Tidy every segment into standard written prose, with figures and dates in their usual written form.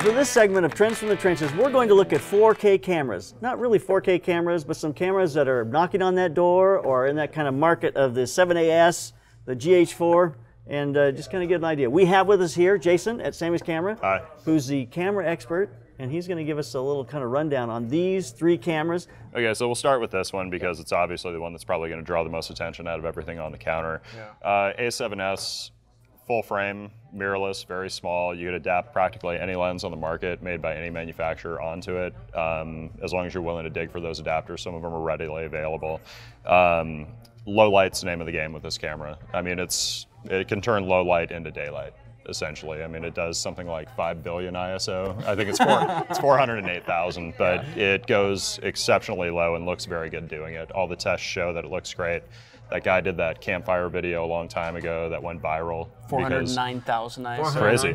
For this segment of Trends from the Trenches, we're going to look at 4K cameras. Not really 4K cameras, but some cameras that are knocking on that door or in that kind of market of the 7AS, the GH4, and just kind of get an idea. We have with us here Jason at Samy's Camera, Hi. Who's the camera expert, and he's going to give us a little kind of rundown on these 3 cameras. Okay, so we'll start with this one because it's obviously the one that's probably going to draw the most attention out of everything on the counter. Yeah. A7s, full frame, mirrorless, very small. You could adapt practically any lens on the market made by any manufacturer onto it, as long as you're willing to dig for those adapters. Some of them are readily available. Low light's the name of the game with this camera. I mean, it can turn low light into daylight, essentially. I mean, it does something like 5 billion ISO. I think it's 408,000, but it goes exceptionally low and looks very good doing it. All the tests show that it looks great. That guy did that campfire video a long time ago that went viral. 409,000 ISO. Crazy.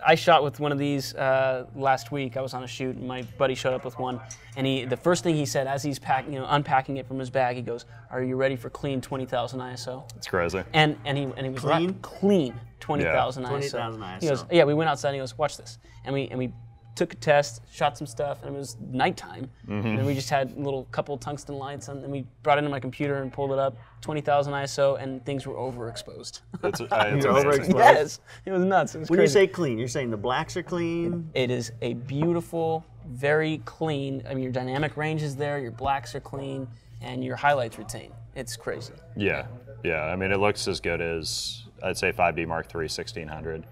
I shot with one of these last week. I was on a shoot, and my buddy showed up with one. And the first thing he said as he's unpacking it from his bag, he goes, "Are you ready for clean 20,000 ISO?" It's crazy. And he was clean? right, clean 20,000 ISO. 20,000 ISO. He goes, "Yeah, we went outside." And he goes, "Watch this." And we took a test, shot some stuff, and it was nighttime. And then we just had a little couple tungsten lights, and then we brought it into my computer and pulled it up, 20,000 ISO, and things were overexposed. It's overexposed. Yes, it was nuts. It was When crazy. you say clean, you're saying the blacks are clean? It is a beautiful, very clean. I mean, your dynamic range is there, your blacks are clean, and your highlights retain. It's crazy. Yeah. I mean, it looks as good as, I'd say, 5D Mark III 1600.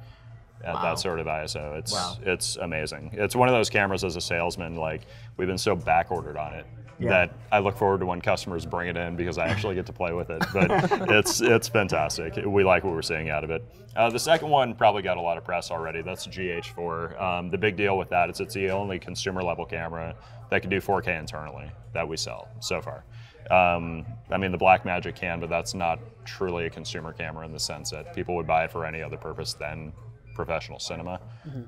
At that sort of ISO. It's amazing. It's one of those cameras as a salesman, like, we've been so back ordered on it that I look forward to when customers bring it in because I actually get to play with it. But it's fantastic. We like what we're seeing out of it. The second one probably got a lot of press already. That's GH4. The big deal with that is it's the only consumer level camera that can do 4K internally that we sell so far. I mean, the Blackmagic can, but that's not truly a consumer camera in the sense that people would buy it for any other purpose than professional cinema.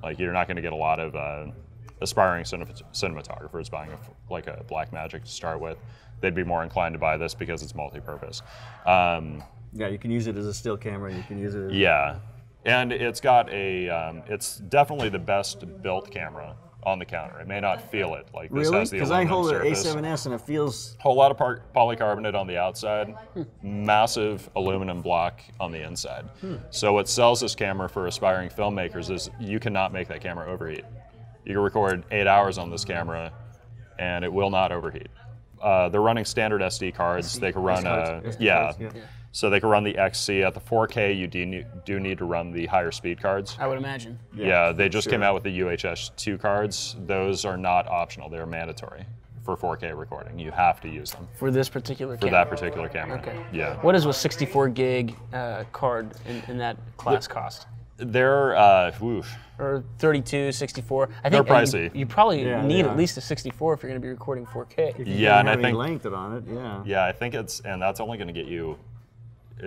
Like, you're not going to get a lot of aspiring cinematographers buying like a Blackmagic to start with. They'd be more inclined to buy this because it's multi-purpose. Yeah, you can use it as a still camera. You can use it as and it's got it's definitely the best built camera on the counter. It may not feel it like this has the because I aluminum hold an surface. A7S and it feels Whole lot of polycarbonate on the outside, massive aluminum block on the inside. So what sells this camera for aspiring filmmakers is you cannot make that camera overheat. You can record 8 hours on this camera and it will not overheat. They're running standard SD cards. They can run so they can run the XC. At the 4K, you do need to run the higher speed cards. I would imagine. Yeah, they just came out with the UHS-2 cards. Those are not optional. They're mandatory for 4K recording. You have to use them. For this particular camera? For that particular camera. Okay. Yeah. What does a 64 gig card in that class cost? They're, Or 32, 64. I They're think pricey. You probably need at least a 64 if you're going to be recording 4K. Yeah, and I think length on it. Yeah, I think and that's only going to get you.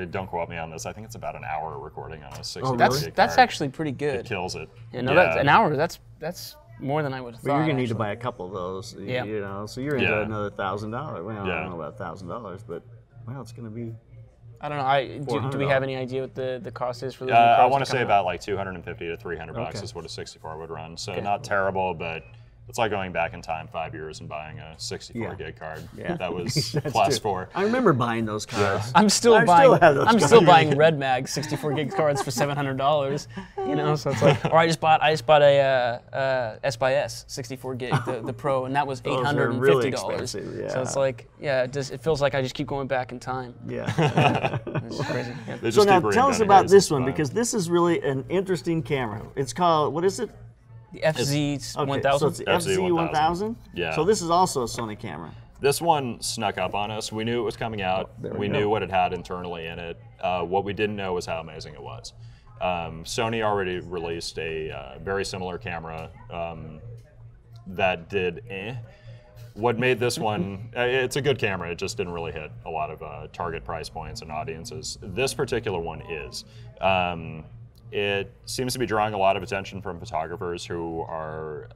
Don't quote me on this. I think it's about an hour recording on a 64 gig card. That's actually pretty good. It kills it. Yeah, no, that's an hour. That's more than I would have thought. But you're gonna need actually. to buy a couple of those. Yeah. You know, so you're into another $1,000. Well, I don't know about $1,000, but well, it's gonna be. I don't know. Do we have any idea what the cost is for those? I want to say about like 250 to 300 bucks is what a 64 would run. So not terrible, but it's like going back in time 5 years and buying a 64 gig card. That was class 4. I remember buying those cards. I'm still buying Red Mag 64 gig cards for $700. You know, so it's like, or I just bought a S by S 64 gig, the Pro, and that was $850. Really expensive, yeah. So it's like, it feels like I just keep going back in time. Yeah. It's crazy. Yeah. So now tell us about this one because this is really an interesting camera. It's called, what is it? The FZ1000. So it's the FZ1000? Yeah. So this is also a Sony camera. This one snuck up on us. We knew it was coming out. We knew what it had internally in it. What we didn't know was how amazing it was. Sony already released a very similar camera that did What made this one, it's a good camera, it just didn't really hit a lot of target price points and audiences. This particular one is. It seems to be drawing a lot of attention from photographers who are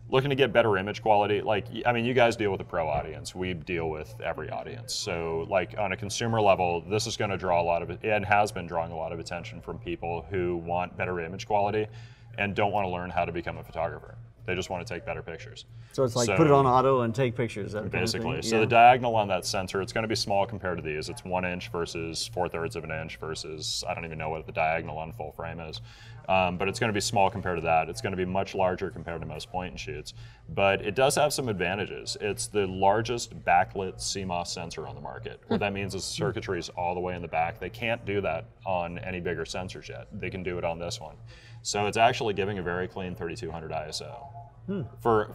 looking to get better image quality. Like, I mean, you guys deal with a pro audience. We deal with every audience. So, like, on a consumer level, this is going to draw a lot of, and has been drawing a lot of attention from people who want better image quality. and don't want to learn how to become a photographer. They just want to take better pictures. So it's like put it on auto and take pictures. That Basically. kind of thing. So the diagonal on that sensor, it's going to be small compared to these. It's 1 inch versus 4/3 of an inch versus, I don't even know what the diagonal on full frame is. But it's going to be small compared to that. It's going to be much larger compared to most point and shoots. But it does have some advantages. It's the largest backlit CMOS sensor on the market. What that means is the circuitry is all the way in the back. They can't do that on any bigger sensors yet. They can do it on this one. So it's actually giving a very clean 3200 ISO. For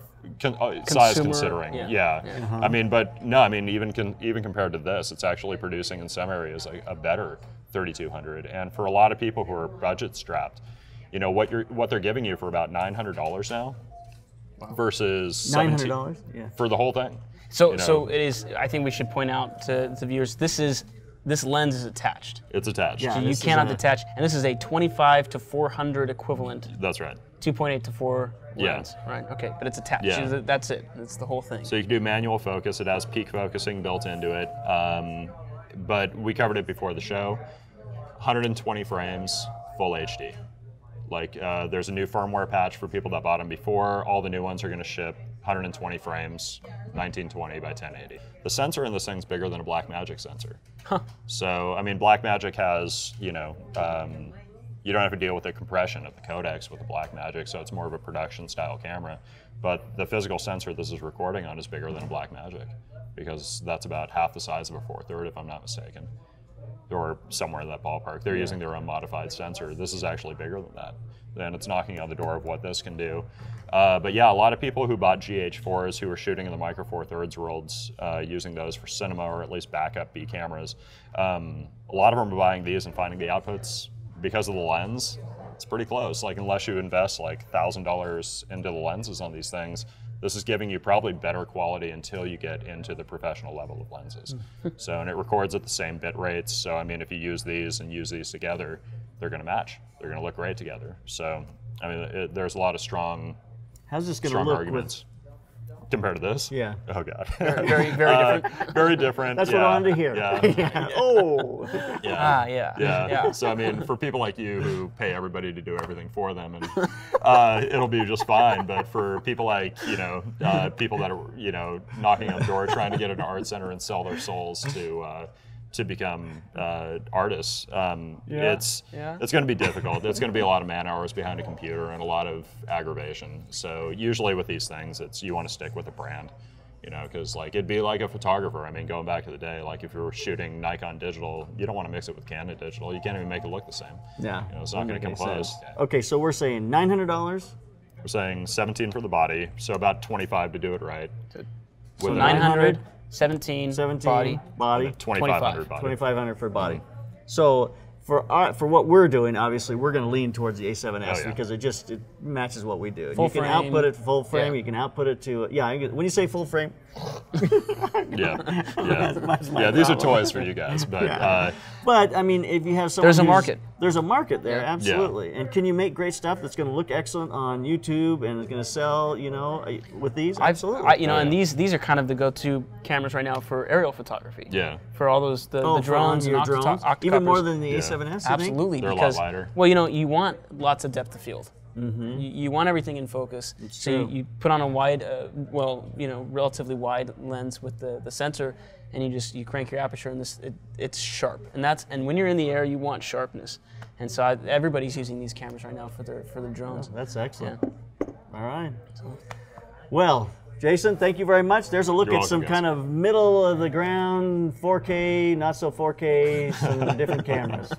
size considering, yeah. I mean, but no, I mean, even compared to this, it's actually producing in some areas a better 3200. And for a lot of people who are budget strapped, you know what they're giving you for about $900 now, versus $900, yeah, for the whole thing. So so it is. I think we should point out to viewers, this lens is attached. It's attached. So you cannot detach, and this is a 25 to 400 equivalent. That's right. 2.8 to 4 lens, right? Okay, but it's attached. Yeah. That's it. That's the whole thing. So you can do manual focus. It has peak focusing built into it. But we covered it before the show. 120 frames, full HD. Like there's a new firmware patch for people that bought them before. All the new ones are going to ship 120 frames, 1920 by 1080. The sensor in this thing's bigger than a Blackmagic sensor. Huh. So I mean, Blackmagic has, you know, you don't have to deal with the compression of the codecs with the Blackmagic, so it's more of a production style camera. But the physical sensor this is recording on is bigger than a Blackmagic, because that's about half the size of a 4/3, if I'm not mistaken, or somewhere in that ballpark. They're using their own modified sensor. This is actually bigger than that. Then it's knocking on the door of what this can do. But yeah, a lot of people who bought GH4s who were shooting in the micro 4/3 worlds, using those for cinema or at least backup B cameras, a lot of them are buying these and finding the outputs, because of the lens, it's pretty close. Like, unless you invest like $1,000 into the lenses on these things, this is giving you probably better quality until you get into the professional level of lenses. So, and it records at the same bit rates. So, I mean, if you use these and use these together, they're going to match. They're going to look great together. So, I mean, there's a lot of strong, how's this going to look arguments. Compared to this? Yeah. Oh, God. Very different. Very different. That's what I wanted to hear. Yeah. Yeah. Oh. Yeah. Yeah. So, I mean, for people like you who pay everybody to do everything for them, and it'll be just fine. But for people like, you know, people that are, you know, knocking on the door trying to get into art center and sell their souls to become artists, it's going to be difficult. It's going to be a lot of man hours behind a computer and a lot of aggravation. So usually with these things, it's you want to stick with a brand, you know, because like it'd be like a photographer. I mean, going back to the day, like if you were shooting Nikon digital, you don't want to mix it with Canon digital. You can't even make it look the same. Yeah, you know, it's not going to come close. Okay, so we're saying $900. We're saying 17 for the body, so about 25 to do it right. So 900. 17 body. 2,500 body. 2,500 for body. So for what we're doing, obviously, we're going to lean towards the A7S because it matches what we do. Full you can frame. output it full frame. Yeah. You can output it to when you say full frame. Yeah. These are toys for you guys, but but I mean, if you have someone, there's a market. There's a market there, absolutely. And can you make great stuff that's going to look excellent on YouTube and is going to sell, you know, with these? Absolutely. And these are kind of the go-to cameras right now for aerial photography. Yeah. For all those the drones and octocoppers. Even more than the A7S. Absolutely. They're a lot lighter. Well, you know, you want lots of depth of field. Mm-hmm. You want everything in focus. So you put on a wide, relatively wide lens with the sensor, and you crank your aperture, and it's sharp. And when you're in the air, you want sharpness. And so everybody's using these cameras right now for their drones. Oh, that's excellent. Yeah. All right. Well, Jason, thank you very much. There's a look at some kind of middle of the ground 4K, not so 4K, some different cameras.